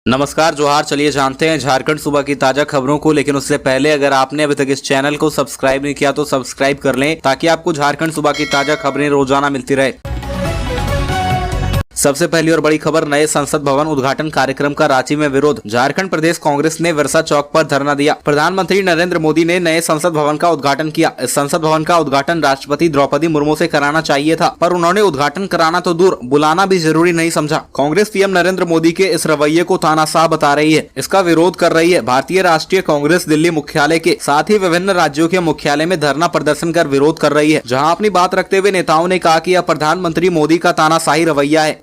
नमस्कार जोहार। चलिए जानते हैं झारखंड सुबह की ताजा खबरों को, लेकिन उससे पहले अगर आपने अभी तक इस चैनल को सब्सक्राइब नहीं किया तो सब्सक्राइब कर लें ताकि आपको झारखंड सुबह की ताजा खबरें रोजाना मिलती रहे। सबसे पहली और बड़ी खबर, नए संसद भवन उद्घाटन कार्यक्रम का रांची में विरोध। झारखंड प्रदेश कांग्रेस ने विरसा चौक पर धरना दिया। प्रधानमंत्री नरेंद्र मोदी ने नए संसद भवन का उद्घाटन किया। इस संसद भवन का उद्घाटन राष्ट्रपति द्रौपदी मुर्मू से कराना चाहिए था, पर उन्होंने उद्घाटन कराना तो दूर, बुलाना भी जरूरी नहीं समझा। कांग्रेस पीएम नरेंद्र मोदी के इस रवैये को तानाशाह बता रही है। इसका विरोध कर रही है। भारतीय राष्ट्रीय कांग्रेस दिल्ली मुख्यालय के साथ ही विभिन्न राज्यों के मुख्यालय में धरना प्रदर्शन कर विरोध कर रही है, जहाँ अपनी बात रखते हुए नेताओं ने कहा कि यह प्रधानमंत्री मोदी का तानाशाही रवैया है।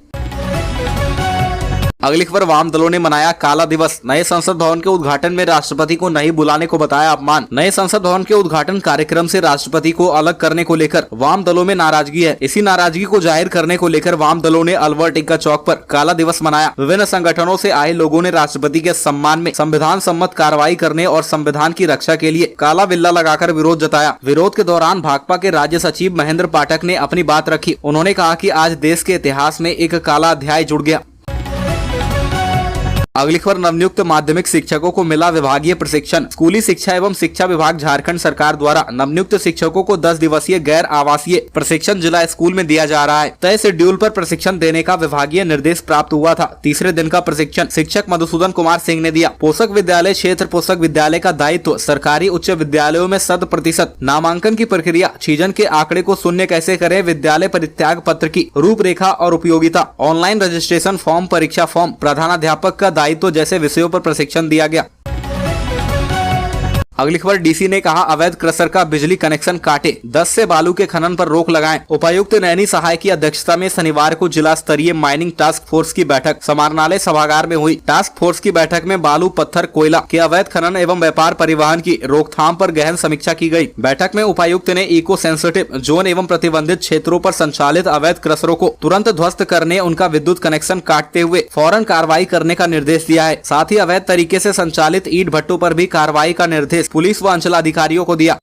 अगली खबर, वाम दलों ने मनाया काला दिवस। नए संसद भवन के उद्घाटन में राष्ट्रपति को नहीं बुलाने को बताया अपमान। नए संसद भवन के उद्घाटन कार्यक्रम से राष्ट्रपति को अलग करने को लेकर वाम दलों में नाराजगी है। इसी नाराजगी को जाहिर करने को लेकर वाम दलों ने अलवर टिक्का चौक पर काला दिवस मनाया। विभिन्न संगठनों से आए लोगों ने राष्ट्रपति के सम्मान में संविधान सम्मत कार्रवाई करने और संविधान की रक्षा के लिए काला बिल्ला लगाकर विरोध जताया। विरोध के दौरान भाकपा के राज्य सचिव महेंद्र पाठक ने अपनी बात रखी। उन्होंने कहा कि आज देश के इतिहास में एक काला अध्याय जुड़ गया। अगली खबर, नवनियुक्त माध्यमिक शिक्षकों को मिला विभागीय प्रशिक्षण। स्कूली शिक्षा एवं शिक्षा विभाग झारखंड सरकार द्वारा नवनियुक्त शिक्षकों को 10 दिवसीय गैर आवासीय प्रशिक्षण जिला स्कूल में दिया जा रहा है। तय शेड्यूल पर प्रशिक्षण देने का विभागीय निर्देश प्राप्त हुआ था। तीसरे दिन का प्रशिक्षण शिक्षक मधुसूदन कुमार सिंह ने दिया। पोषक विद्यालय क्षेत्र पोषक विद्यालय का दायित्व सरकारी उच्च विद्यालयों में 100% नामांकन की प्रक्रिया, छीजन के आंकड़े को शून्य कैसे करें, विद्यालय परित्याग पत्र की रूपरेखा और उपयोगिता, ऑनलाइन रजिस्ट्रेशन फॉर्म, परीक्षा फॉर्म, प्रधानाध्यापक का दायित्व जैसे विषयों पर प्रशिक्षण दिया गया। अगली खबर, डीसी ने कहा अवैध क्रशर का बिजली कनेक्शन काटे, 10 से बालू के खनन पर रोक लगाएं। उपायुक्त नैनी सहाय की अध्यक्षता में शनिवार को जिला स्तरीय माइनिंग टास्क फोर्स की बैठक समाहरणालय सभागार में हुई। टास्क फोर्स की बैठक में बालू, पत्थर, कोयला के अवैध खनन एवं व्यापार परिवहन की रोकथाम पर गहन समीक्षा की गई। बैठक में उपायुक्त ने इको सेंसिटिव जोन एवं प्रतिबंधित क्षेत्रों पर संचालित अवैध क्रशरों को तुरंत ध्वस्त करने, उनका विद्युत कनेक्शन काटते हुए फौरन कार्रवाई करने का निर्देश दिया है। साथ ही अवैध तरीके से संचालित ईंट भट्टों पर भी कार्रवाई का निर्देश पुलिस व अंचलाधिकारियों को दिया।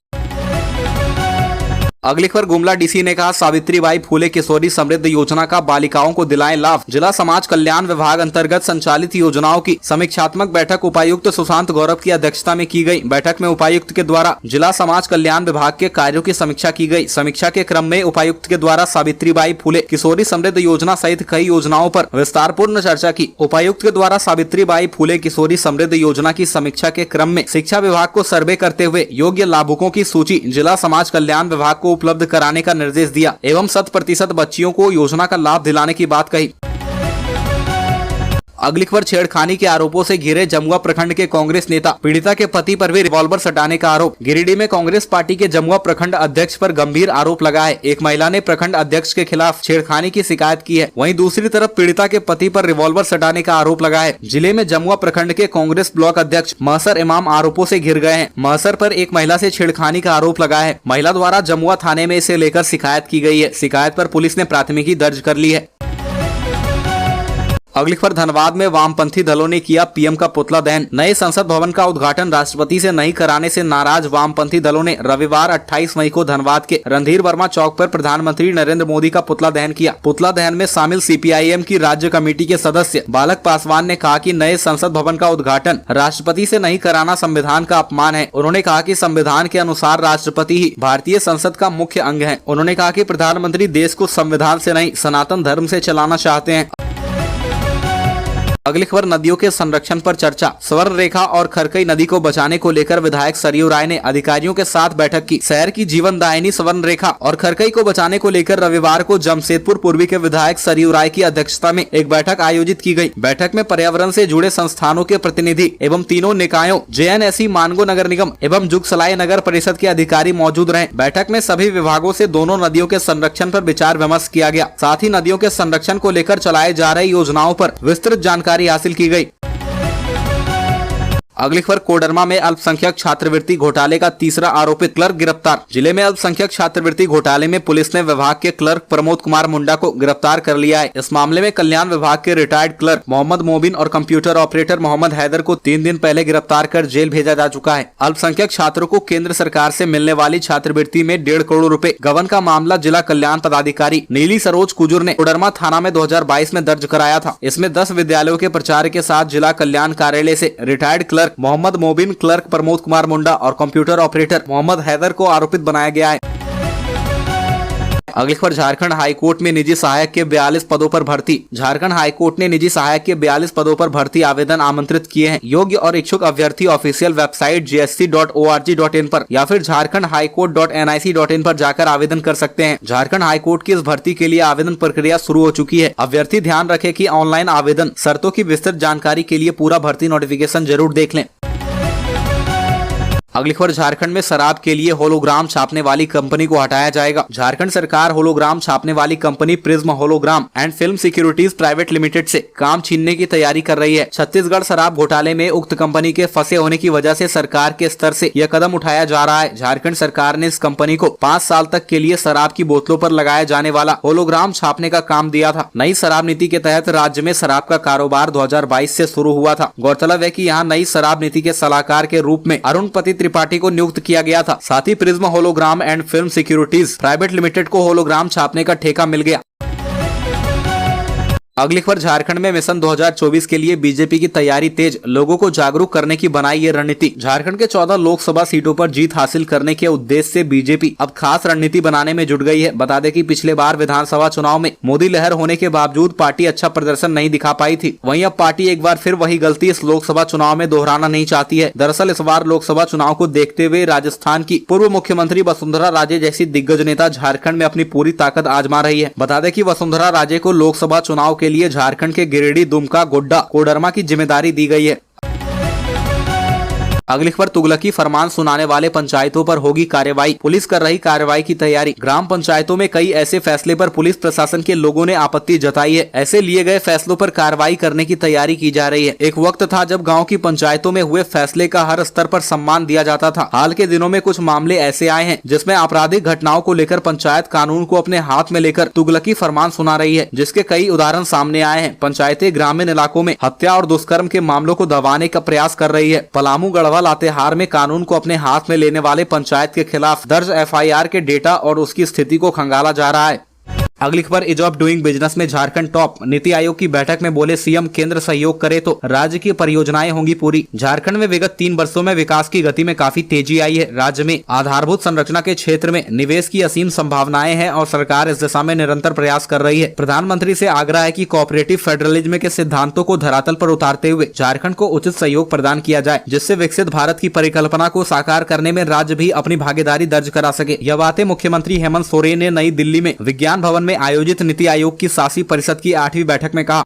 अगली खबर, गुमला डीसी ने कहा सावित्रीबाई फूले किशोरी समृद्धि योजना का बालिकाओं को दिलाएं लाभ। जिला समाज कल्याण विभाग अंतर्गत संचालित योजनाओं की समीक्षात्मक बैठक उपायुक्त सुशांत गौरव की अध्यक्षता में की गई। बैठक में उपायुक्त के द्वारा जिला समाज कल्याण विभाग के कार्यों की समीक्षा की गई। समीक्षा के क्रम में उपायुक्त के द्वारा सावित्रीबाई फूले किशोरी समृद्धि योजना सहित कई योजनाओं पर विस्तारपूर्ण चर्चा की। उपायुक्त के द्वारा सावित्रीबाई फूले किशोरी समृद्धि योजना की समीक्षा के क्रम में शिक्षा विभाग को सर्वे करते हुए योग्य लाभुकों की सूची जिला समाज कल्याण विभाग को उपलब्ध कराने का निर्देश दिया एवं 100% बच्चियों को योजना का लाभ दिलाने की बात कही। अगली खबर, छेड़खानी के आरोपों से घिरे जमुआ प्रखंड के कांग्रेस नेता, पीड़िता के पति पर भी रिवॉल्वर सटाने का आरोप। गिरिडीह में कांग्रेस पार्टी के जमुआ प्रखंड अध्यक्ष पर गंभीर आरोप लगा है। एक महिला ने प्रखंड अध्यक्ष के खिलाफ छेड़खानी की शिकायत की है। वहीं दूसरी तरफ पीड़िता के पति पर रिवॉल्वर सटाने का आरोप लगा है। जिले में जमुआ प्रखंड के कांग्रेस ब्लॉक अध्यक्ष महसर इमाम आरोपों से घिर गए हैं। महसर पर एक महिला से छेड़खानी का आरोप लगा है। महिला द्वारा जमुआ थाने में इसे लेकर शिकायत की गई है। शिकायत पर पुलिस ने प्राथमिकी दर्ज कर ली है। अगली खबर, धनबाद में वामपंथी दलों ने किया पीएम का पुतला दहन। नए संसद भवन का उद्घाटन राष्ट्रपति से नहीं कराने से नाराज वामपंथी दलों ने रविवार 28 मई को धनबाद के रणधीर वर्मा चौक पर प्रधानमंत्री नरेंद्र मोदी का पुतला दहन किया। पुतला दहन में शामिल सीपीआईएम की राज्य कमेटी के सदस्य बालक पासवान ने कहा कि नए संसद भवन का उद्घाटन राष्ट्रपति से नहीं कराना संविधान का अपमान है। उन्होंने कहा कि संविधान के अनुसार राष्ट्रपति ही भारतीय संसद का मुख्य अंग है। उन्होंने कहा कि प्रधानमंत्री देश को संविधान से नहीं सनातन धर्म से चलाना चाहते हैं। अगली खबर, नदियों के संरक्षण पर चर्चा। स्वर्ण रेखा और खरकई नदी को बचाने को लेकर विधायक सरयू राय ने अधिकारियों के साथ बैठक की। शहर की जीवनदायिनी स्वर्ण रेखा और खरकई को बचाने को लेकर रविवार को जमशेदपुर पूर्वी के विधायक सरयू राय की अध्यक्षता में एक बैठक आयोजित की गई। बैठक में पर्यावरण से जुड़े संस्थानों के प्रतिनिधि एवं तीनों निकायों JNSE मानगो नगर निगम एवं जुगसलाई नगर परिषद के अधिकारी मौजूद रहे। बैठक में सभी विभागों से दोनों नदियों के संरक्षण पर विचार विमर्श किया गया। साथ ही नदियों के संरक्षण को लेकर चलाए जा रही योजनाओं पर विस्तृत जानकारी हासिल की गई। अगली खबर, कोडरमा में अल्पसंख्यक छात्रवृत्ति घोटाले का तीसरा आरोपित क्लर्क गिरफ्तार। जिले में अल्पसंख्यक छात्रवृत्ति घोटाले में पुलिस ने विभाग के क्लर्क प्रमोद कुमार मुंडा को गिरफ्तार कर लिया है। इस मामले में कल्याण विभाग के रिटायर्ड क्लर्क मोहम्मद मोबिन और कंप्यूटर ऑपरेटर मोहम्मद हैदर को 3 दिन पहले गिरफ्तार कर जेल भेजा जा चुका है। अल्पसंख्यक छात्रों को केंद्र सरकार से मिलने वाली छात्रवृत्ति में 1.5 करोड़ रुपए गबन का मामला जिला कल्याण पदाधिकारी नीली सरोज कुजूर ने कोडरमा थाना में 2022 में दर्ज कराया था। इसमें 10 विद्यालयों के प्राचार्य के साथ जिला कल्याण कार्यालय से retired clerk Mohammad Mobin, clerk Pramod Kumar Munda और कंप्यूटर ऑपरेटर मोहम्मद हैदर को आरोपित बनाया गया है। अगली खबर, झारखंड हाईकोर्ट में निजी सहायक के 42 पदों पर भर्ती। झारखंड हाईकोर्ट ने निजी सहायक के 42 पदों पर भर्ती आवेदन आमंत्रित किए हैं। योग्य और इच्छुक अभ्यर्थी ऑफिशियल वेबसाइट gsc.org.in पर या फिर jharkhandhighcourt.nic.in पर जाकर आवेदन कर सकते हैं। झारखंड हाईकोर्ट की इस भर्ती के लिए आवेदन प्रक्रिया शुरू हो चुकी है। अभ्यर्थी ध्यान रखें कि ऑनलाइन आवेदन शर्तों की विस्तृत जानकारी के लिए पूरा भर्ती नोटिफिकेशन जरूर देख लें। अगली खबर, झारखंड में शराब के लिए होलोग्राम छापने वाली कंपनी को हटाया जाएगा। झारखंड सरकार होलोग्राम छापने वाली company prism hologram and film securities private limited से काम छीनने की तैयारी कर रही है। छत्तीसगढ़ शराब घोटाले में उक्त कंपनी के फंसे होने की वजह से सरकार के स्तर से यह कदम उठाया जा रहा है। झारखंड सरकार ने इस कंपनी को 5 साल तक के लिए शराब की बोतलों पर लगाया जाने वाला होलोग्राम छापने का काम दिया था। नई शराब नीति के तहत राज्य में शराब का कारोबार 2022 से शुरू हुआ था। गौरतलब है कि यहाँ नई शराब नीति के सलाहकार के रूप में अरुण पति त्रिपाठी को नियुक्त किया गया था। साथ ही prism hologram and film securities private limited को होलोग्राम छापने का ठेका मिल गया। अगली खबर, झारखंड में मिशन 2024 के लिए बीजेपी की तैयारी तेज, लोगों को जागरूक करने की बनाई ये रणनीति। झारखंड के 14 लोकसभा सीटों पर जीत हासिल करने के उद्देश्य से बीजेपी अब खास रणनीति बनाने में जुट गई है। बता दें कि पिछले बार विधानसभा चुनाव में मोदी लहर होने के बावजूद पार्टी अच्छा प्रदर्शन नहीं दिखा पाई थी। वहीं अब पार्टी एक बार फिर वही गलती इस लोकसभा चुनाव में दोहराना नहीं चाहती है। दरअसल इस बार लोकसभा चुनाव को देखते हुए राजस्थान की पूर्व मुख्यमंत्री वसुंधरा राजे जैसी दिग्गज नेता झारखंड में अपनी पूरी ताकत आजमा रही है। बता दें कि वसुंधरा राजे को लोकसभा चुनाव के लिए झारखंड के गिरिडीह, दुमका, गोड्डा, कोडरमा की जिम्मेदारी दी गई है। अगली खबर, तुगलकी फरमान सुनाने वाले पंचायतों पर होगी कार्रवाई, पुलिस कर रही कार्रवाई की तैयारी। ग्राम पंचायतों में कई ऐसे फैसले पर पुलिस प्रशासन के लोगों ने आपत्ति जताई है। ऐसे लिए गए फैसलों पर कार्रवाई करने की तैयारी की जा रही है। एक वक्त था जब गांव की पंचायतों में हुए फैसले का हर स्तर पर सम्मान दिया जाता था। हाल के दिनों में कुछ मामले ऐसे आए हैं जिसमें आपराधिक घटनाओं को लेकर पंचायत कानून को अपने हाथ में लेकर तुगलकी फरमान सुना रही है, जिसके कई उदाहरण सामने आए हैं। पंचायतें ग्रामीण इलाकों में हत्या और दुष्कर्म के मामलों को दबाने का प्रयास कर रही है। पलामू, गढ़वा, लातेहार में कानून को अपने हाथ में लेने वाले पंचायत के खिलाफ दर्ज FIR के डेटा और उसकी स्थिति को खंगाला जा रहा है। अगली खबर, ईज ऑफ डूइंग बिजनेस में झारखंड टॉप। नीति आयोग की बैठक में बोले सीएम, केंद्र सहयोग करे तो राज्य की परियोजनाएं होंगी पूरी। झारखंड में विगत 3 वर्षों में विकास की गति में काफी तेजी आई है। राज्य में आधारभूत संरचना के क्षेत्र में निवेश की असीम संभावनाएं हैं और सरकार इस दिशा में निरंतर प्रयास कर रही है। प्रधानमंत्री से आग्रह है कि कोऑपरेटिव फेडरलिज्म के सिद्धांतों को धरातल पर उतारते हुए झारखंड को उचित सहयोग प्रदान किया जाए, जिससे विकसित भारत की परिकल्पना को साकार करने में राज्य भी अपनी भागीदारी दर्ज करा सके। यह बातें मुख्यमंत्री हेमंत सोरेन ने नई दिल्ली में विज्ञान भवन में आयोजित नीति आयोग की शासी परिषद की 8वीं बैठक में कहा।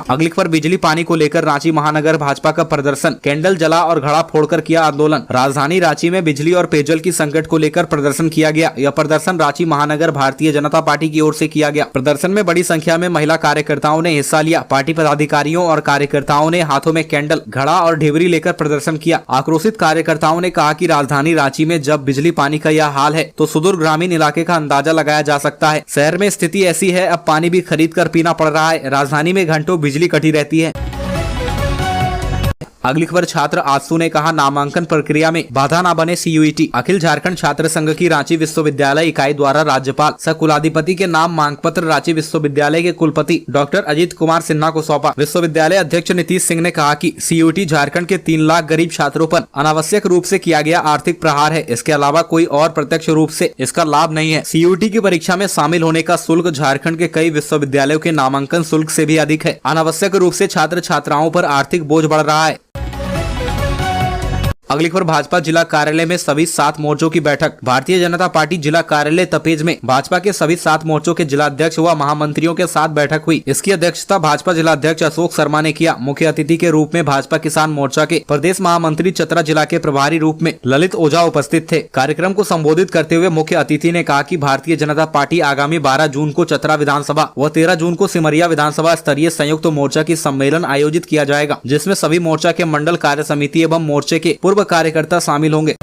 अगली खबर, बिजली पानी को लेकर रांची महानगर भाजपा का प्रदर्शन, कैंडल जला और घड़ा फोड़कर किया आंदोलन। राजधानी रांची में बिजली और पेयजल की संकट को लेकर प्रदर्शन किया गया। यह प्रदर्शन रांची महानगर भारतीय जनता पार्टी की ओर से किया गया। प्रदर्शन में बड़ी संख्या में महिला कार्यकर्ताओं ने हिस्सा लिया। पार्टी पदाधिकारियों और कार्यकर्ताओं ने हाथों में कैंडल, घड़ा और ढेबरी लेकर प्रदर्शन किया। आक्रोशित कार्यकर्ताओं ने कहा कि राजधानी रांची में जब बिजली पानी का यह हाल है तो सुदूर ग्रामीण इलाके का अंदाजा लगाया जा सकता है। शहर में स्थिति ऐसी है, अब पानी भी खरीद कर पीना पड़ रहा है। राजधानी में घंटों बिजली कटी रहती है। अगली खबर, छात्र आसू ने कहा नामांकन प्रक्रिया में बाधा न बने CUET। अखिल झारखंड छात्र संघ की रांची विश्वविद्यालय इकाई द्वारा राज्यपाल सह कुलाधिपति के नाम मांग पत्र रांची विश्वविद्यालय के कुलपति डॉक्टर अजीत कुमार सिन्हा को सौंपा। विश्वविद्यालय अध्यक्ष नीतीश सिंह ने कहा कि CUET झारखंड के 3 लाख गरीब छात्रों पर अनावश्यक रूप से किया गया आर्थिक प्रहार है। इसके अलावा कोई और प्रत्यक्ष रूप से इसका लाभ नहीं है। CUET की परीक्षा में शामिल होने का शुल्क झारखंड के कई विश्वविद्यालयों के नामांकन शुल्क से भी अधिक है। अनावश्यक रूप से छात्र छात्राओं पर आर्थिक बोझ बढ़ रहा है। अगली खबर भाजपा जिला कार्यालय में सभी 7 मोर्चों की बैठक। भारतीय जनता पार्टी जिला कार्यालय तपेज में भाजपा के सभी 7 मोर्चों के जिलाध्यक्ष व महामंत्रियों के साथ बैठक हुई। इसकी अध्यक्षता भाजपा जिलाध्यक्ष अशोक शर्मा ने किया। मुख्य अतिथि के रूप में भाजपा किसान मोर्चा के प्रदेश महामंत्री चतरा जिला के प्रभारी रूप में ललित ओझा उपस्थित थे। कार्यक्रम को संबोधित करते हुए मुख्य अतिथि ने कहा कि भारतीय जनता पार्टी आगामी 12 जून को चतरा विधानसभा व 13 जून को सिमरिया विधानसभा स्तरीय संयुक्त मोर्चा की सम्मेलन आयोजित किया जाएगा, जिसमें सभी मोर्चा के मंडल कार्य समिति एवं मोर्चे के पूर्व कार्यकर्ता शामिल होंगे।